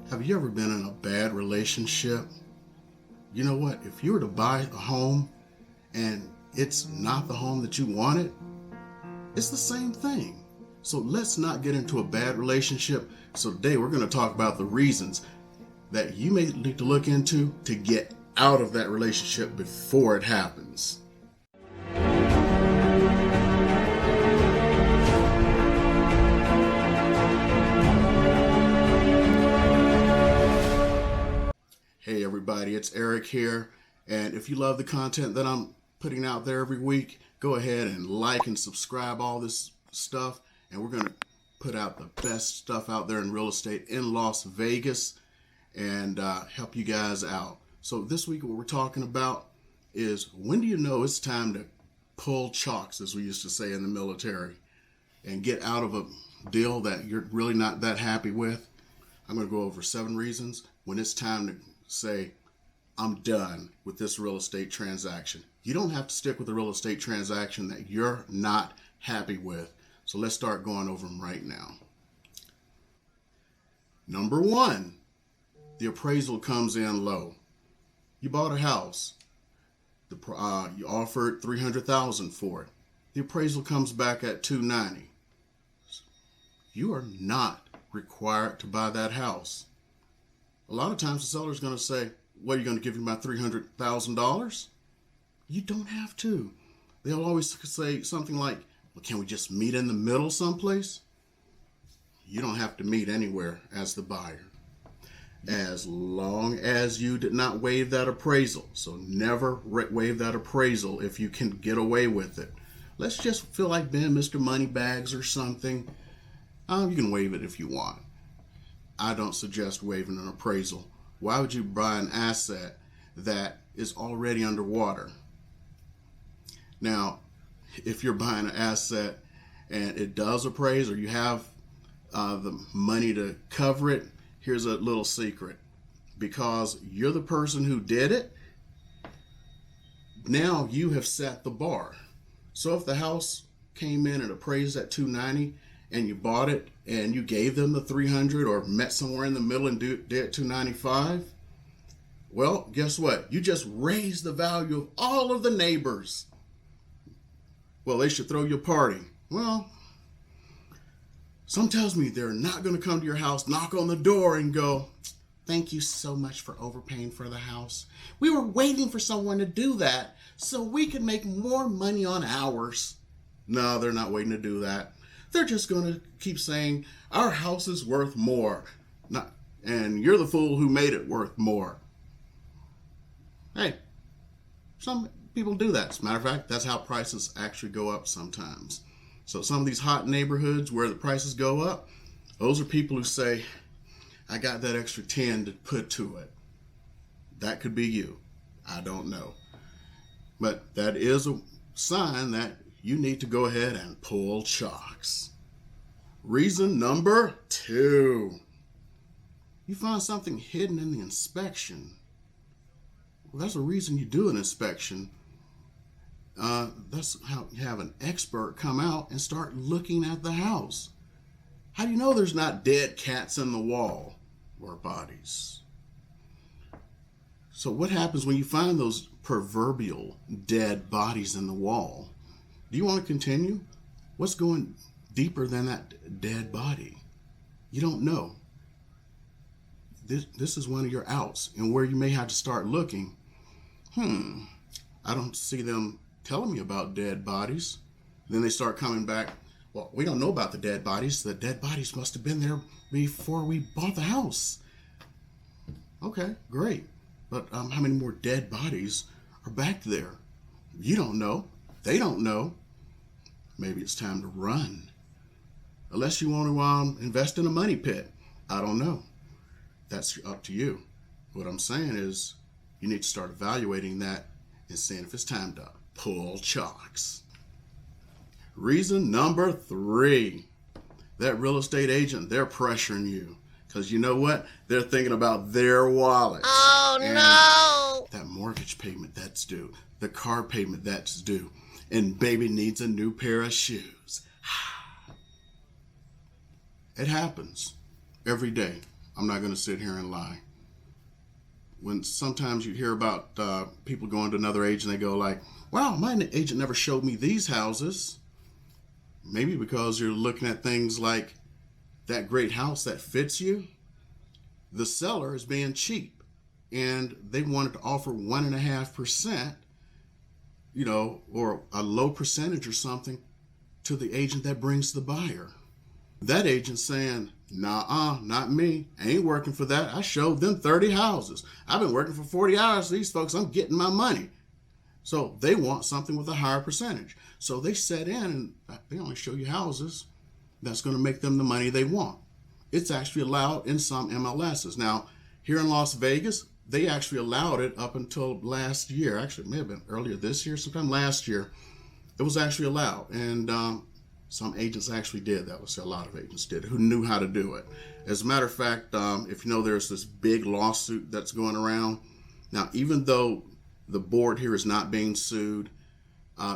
Have you ever been in a bad relationship? You know what? If you were to buy a home and it's not the home that you wanted, it's the same thing. So let's not get into a bad relationship. So today we're going to talk about the reasons that you may need to look into to get out of that relationship before it happens. Hey everybody, it's Eric here, and if you love the content that I'm putting out there every week, go ahead and like and subscribe all this stuff, and we're going to put out the best stuff out there in real estate in Las Vegas and help you guys out. So this week what we're talking about is, when do you know it's time to pull chocks, as we used to say in the military, and get out of a deal that you're really not that happy with? I'm going to go over 7 reasons when it's time to say, I'm done with this real estate transaction. You don't have to stick with the real estate transaction that you're not happy with. So let's start going over them right now. Number 1, the appraisal comes in low. You bought a house. You offered $300,000 for it. The appraisal comes back at $290,000. You are not required to buy that house. A lot of times the seller is going to say, what, are you going to give me my $300,000? You don't have to. They'll always say something like, well, can we just meet in the middle someplace? You don't have to meet anywhere as the buyer, as long as you did not waive that appraisal. So never waive that appraisal if you can get away with it. Let's just feel like being Mr. Moneybags or something. You can waive it if you want. I don't suggest waiving an appraisal. Why would you buy an asset that is already underwater? Now, if you're buying an asset and it does appraise, or you have the money to cover it, here's a little secret. Because you're the person who did it, now you have set the bar. So if the house came in and appraised at $290,000, and you bought it and you gave them the $300,000 or met somewhere in the middle and did $295,000, well, guess what? You just raised the value of all of the neighbors. Well, they should throw you a party. Well, some tells me they're not going to come to your house, knock on the door and go, thank you so much for overpaying for the house. We were waiting for someone to do that so we could make more money on ours. No, they're not waiting to do that. They're just going to keep saying, our house is worth more. And you're the fool who made it worth more. Hey, some people do that. As a matter of fact, that's how prices actually go up sometimes. So some of these hot neighborhoods where the prices go up, those are people who say, I got that extra 10 to put to it. That could be you. I don't know. But that is a sign that you need to go ahead and pull chocks. Reason number 2. You find something hidden in the inspection. Well, that's a reason you do an inspection. That's how you have an expert come out and start looking at the house. How do you know there's not dead cats in the wall or bodies? So what happens when you find those proverbial dead bodies in the wall? Do you want to continue? What's going deeper than that dead body? You don't know. This is one of your outs, and where you may have to start looking. I don't see them telling me about dead bodies. Then they start coming back. Well, we don't know about the dead bodies. The dead bodies must have been there before we bought the house. Okay, great. But how many more dead bodies are back there? You don't know. They don't know. Maybe it's time to run. Unless you want to invest in a money pit. I don't know. That's up to you. What I'm saying is, you need to start evaluating that and seeing if it's time to pull chocks. Reason number 3. That real estate agent, they're pressuring you. Because you know what? They're thinking about their wallet. Oh, and no! That mortgage payment that's due. The car payment that's due. And baby needs a new pair of shoes. It happens every day. I'm not going to sit here and lie. When sometimes you hear about people going to another agent, they go like, wow, my agent never showed me these houses. Maybe because you're looking at things like that great house that fits you. The seller is being cheap and they wanted to offer 1.5%, or a low percentage or something to the agent that brings the buyer. That agent saying, nah, not me. I ain't working for that. I showed them 30 houses. I've been working for 40 hours. These folks, I'm getting my money. So they want something with a higher percentage. So they set in and they only show you houses that's going to make them the money they want. It's actually allowed in some MLSs. Now, here in Las Vegas, they actually allowed it up until last year. Actually, it may have been earlier this year, sometime last year. It was actually allowed. And some agents actually did that. Let's say a lot of agents did, who knew how to do it. As a matter of fact, if you know, there's this big lawsuit that's going around. Now, even though the board here is not being sued,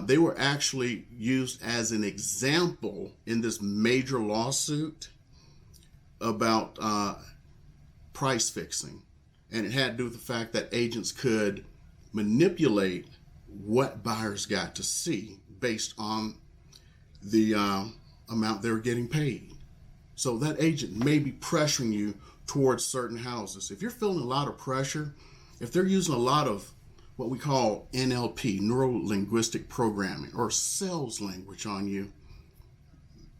they were actually used as an example in this major lawsuit about price fixing. And it had to do with the fact that agents could manipulate what buyers got to see based on the amount they were getting paid. So that agent may be pressuring you towards certain houses. If you're feeling a lot of pressure, if they're using a lot of what we call NLP, neuro-linguistic programming, or sales language on you,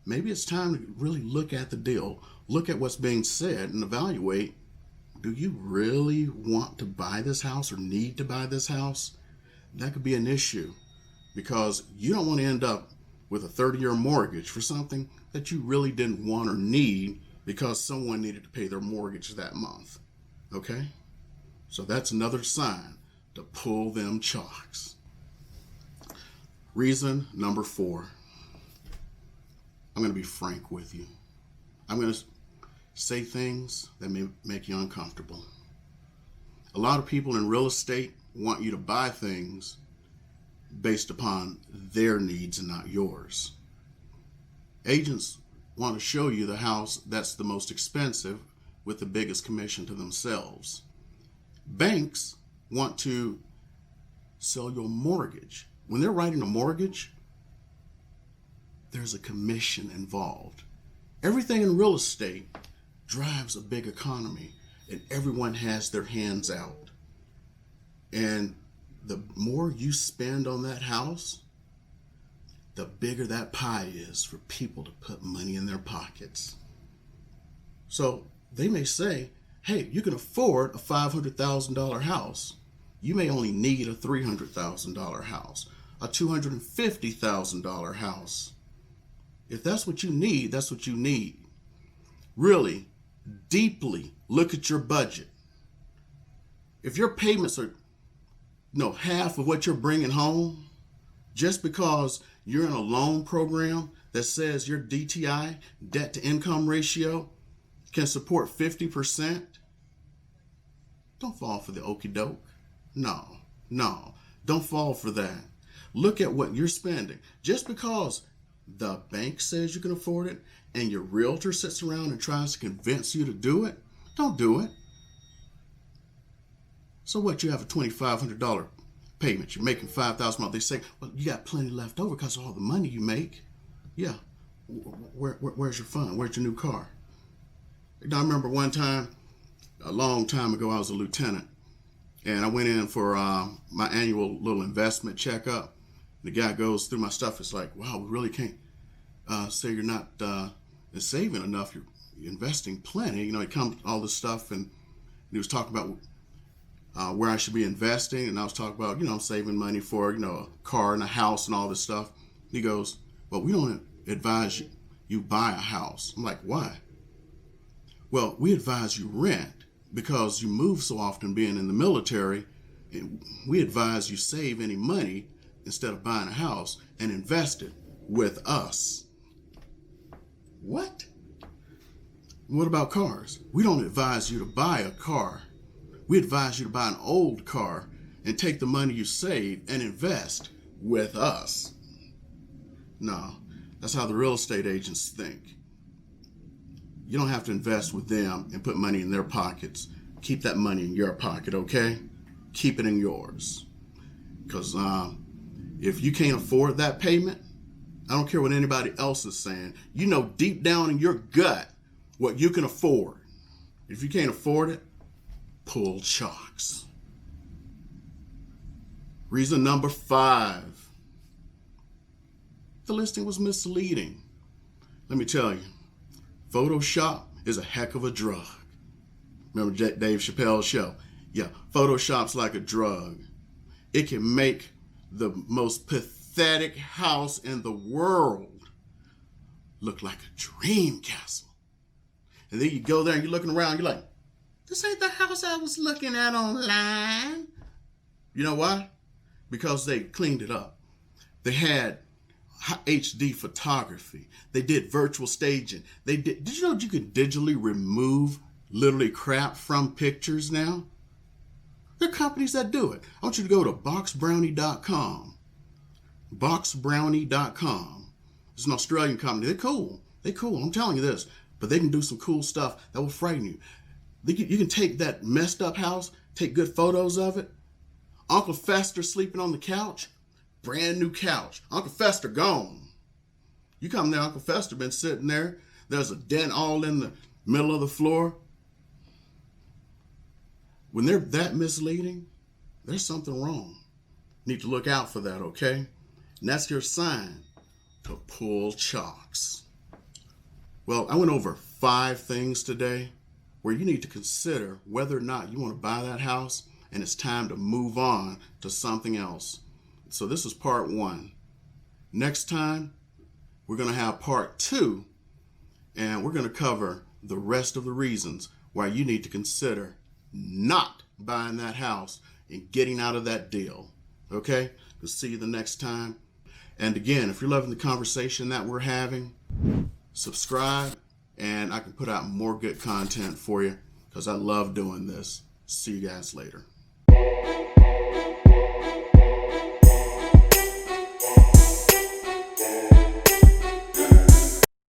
maybe it's time to really look at the deal, look at what's being said, and evaluate, do you really want to buy this house or need to buy this house? That could be an issue, because you don't want to end up with a 30-year mortgage for something that you really didn't want or need because someone needed to pay their mortgage that month. Okay? So that's another sign to pull them chalks. Reason number 4. I'm going to be frank with you. I'm going to say things that may make you uncomfortable. A lot of people in real estate want you to buy things based upon their needs and not yours. Agents want to show you the house that's the most expensive with the biggest commission to themselves. Banks want to sell your mortgage. When they're writing a mortgage, there's a commission involved. Everything in real estate drives a big economy, and everyone has their hands out. And the more you spend on that house, the bigger that pie is for people to put money in their pockets. So they may say, hey, you can afford a $500,000 house. You may only need a $300,000 house, a $250,000 house. If that's what you need, that's what you need. Really, deeply look at your budget. If your payments are half of what you're bringing home, just because you're in a loan program that says your DTI, debt to income ratio, can support 50%, don't fall for the okie doke. No, don't fall for that. Look at what you're spending. Just because the bank says you can afford it and your realtor sits around and tries to convince you to do it, don't do it. So what, you have a $2,500 payment, you're making $5,000 a month. They say, well, you got plenty left over because of all the money you make. Yeah, where's your fund? Where's your new car? I remember one time, a long time ago, I was a lieutenant, and I went in for my annual little investment checkup. The guy goes through my stuff. It's like, wow, we really can't say you're not saving enough. You're investing plenty. He comes all this stuff, and he was talking about where I should be investing, and I was talking about, I'm saving money for, a car and a house and all this stuff. He goes, well, we don't advise you buy a house. I'm like, why? Well, we advise you rent because you move so often being in the military, and we advise you save any money instead of buying a house and invest it with us. What? What about cars? We don't advise you to buy a car. We advise you to buy an old car and take the money you save and invest with us. No, that's how the real estate agents think. You don't have to invest with them and put money in their pockets. Keep that money in your pocket, okay? Keep it in yours. Because if you can't afford that payment, I don't care what anybody else is saying. You know deep down in your gut what you can afford. If you can't afford it, pull chalks. Reason number 5. The listing was misleading. Let me tell you, Photoshop is a heck of a drug. Remember Dave Chappelle's show? Yeah, Photoshop's like a drug. It can make the most pathetic house in the world look like a dream castle. And then you go there and you're looking around, you're like, this ain't the house I was looking at online. You know why? Because they cleaned it up. They had HD photography. They did virtual staging. Did you know you could digitally remove literally crap from pictures now? There are companies that do it. I want you to go to boxbrownie.com. Boxbrownie.com. It's an Australian company. They're cool. I'm telling you this. But they can do some cool stuff that will frighten you. You can take that messed up house, take good photos of it. Uncle Fester sleeping on the couch. Brand new couch. Uncle Fester gone. You come there, Uncle Fester been sitting there. There's a dent all in the middle of the floor. When they're that misleading, there's something wrong. You need to look out for that, okay? And that's your sign to pull chalks. Well, I went over 5 things today where you need to consider whether or not you want to buy that house and it's time to move on to something else. So this is part 1. Next time, we're going to have part 2, and we're going to cover the rest of the reasons why you need to consider not buying that house and getting out of that deal. Okay? We'll see you the next time. And again, if you're loving the conversation that we're having, subscribe, and I can put out more good content for you because I love doing this. See you guys later.